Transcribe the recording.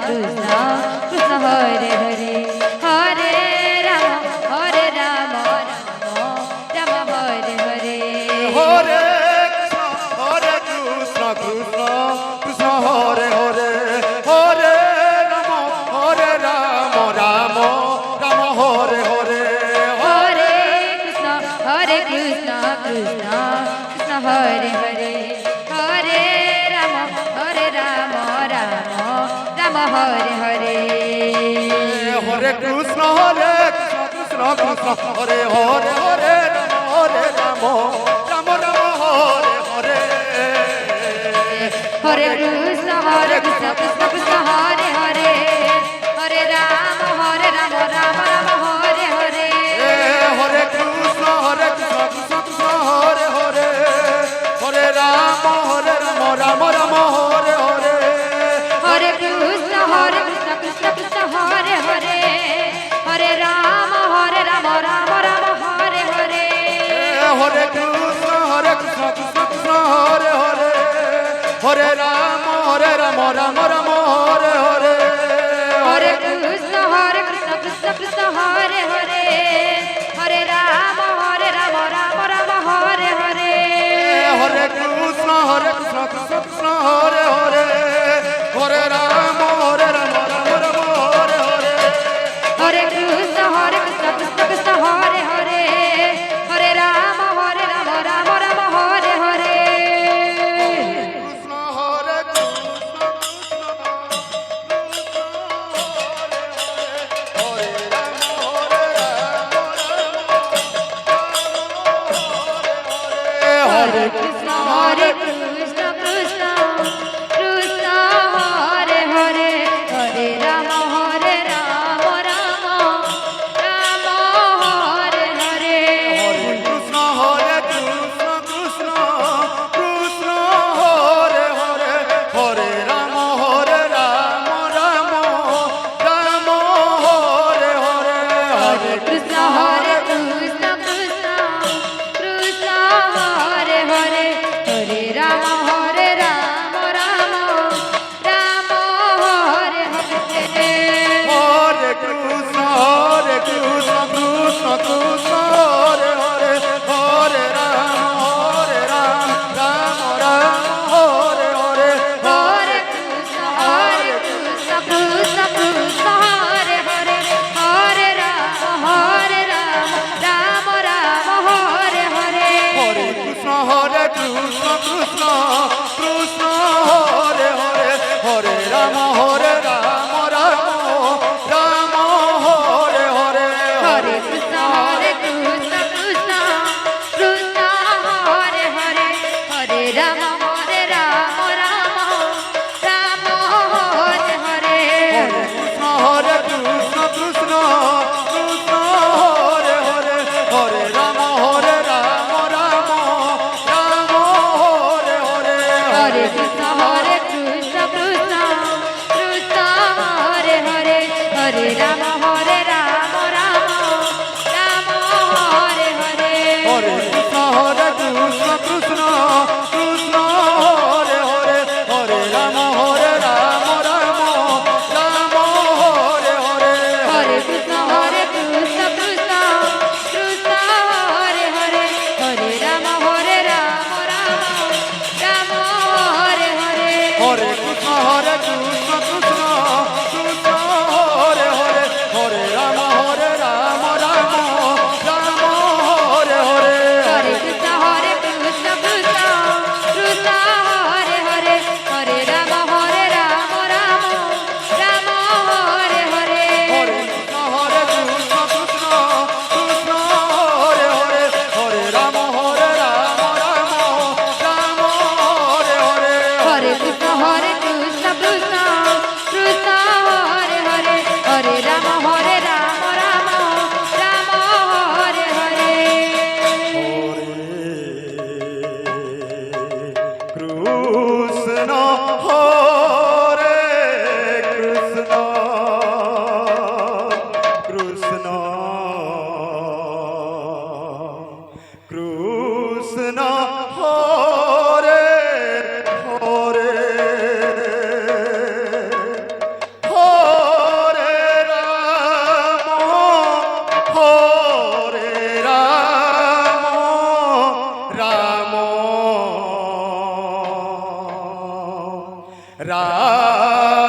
Krishna Krishna Hare Hare Hare Ram Ram Ram Hare Hare Hare Krishna Krishna Krishna Hare Hare Hare Ram Ram Ram Hare Hare Hare Krishna Krishna Krishna Hare Hare Hare Ram Ram Ram Hare Hare Hare Krishna Krishna Krishna Hare Hare Hare Ram Ram Ram Hare Hare Hare Krishna Krishna Krishna Hare Hare Hare Ram Ram Ram Hare Hare Hare Krishna Krishna Krishna Hare Hare Hare Ram Ram Ram Hare Hare Hare Krishna Krishna Krishna Hare Hare Hare Ram Ram Ram Hare Hare Hare Krishna Krishna Krishna Hare Hare Hare Ram Ram Ram Hare Hare Hare Krishna Krishna Krishna Hare Hare Hare Ram Ram Ram Hare Hare Hare Krishna Krishna Krishna Hare Hare Hare Ram Ram Hare Hare Hare Krishna Krishna Krishna Hare Hare Hare Ram Ram Ram Hare Hare Krishna Hare Krishna Hare Ram Hare Krishna Krishna Krishna Krishna Hare Hare Hare Ram Ram Ram Hare Hare Krishna Krishna Krishna Krishna Hare Hare Hare Ram Ram Ram Hare Hare Hare Krishna Krishna Krishna Krishna Hare Hare Hare Ram Ram Ram Hare Hare Hare Krishna Krishna Krishna Hare Hare Hare Ram Ram Ram Hare Hare Hare Krishna Krishna Krishna Krishna Hare Hare Hare Ram Ram Ram Hare Hare Hare Krishna Krishna Krishna Krishna Hare Hare Hare Ram Ram Ram Hare Hare Hare Krishna Krishna Krishna Krishna Hare Hare Hare Ram Ram Ram Hare Hare Krishna Krishna Krishna Krishna Hare Hare Hare Ram Ram Ram Hare Hare Hare Krishna Krishna Krishna Krishna Hare Hare Hare Ram Ram Ram Hare Hare Hare Krishna Krishna Krishna Krishna Hare Hare Hare Ram Ram Ram Hare Hare Hare Krishna Krishna Krishna Krishna Hare Hare Hare Ram Ram Ram Hare Hare Hare Krishna Krishna Krishna Krishna Hare Hare Hare Ram Ram Ram Hare Hare Hare Krishna Krishna Krishna Krishna Hare Hare Hare Ram Ram Ram Hare Hare Hare Krishna Krishna Krishna Krishna Hare Hare Hare Ram Ram Ram Hare Hare Hare Krishna Krishna Krishna Krishna Hare Hare Hare Ram Ram Ram Hare Hare Krishna Hare Krishna Krishna Krishna Hare Hare Ram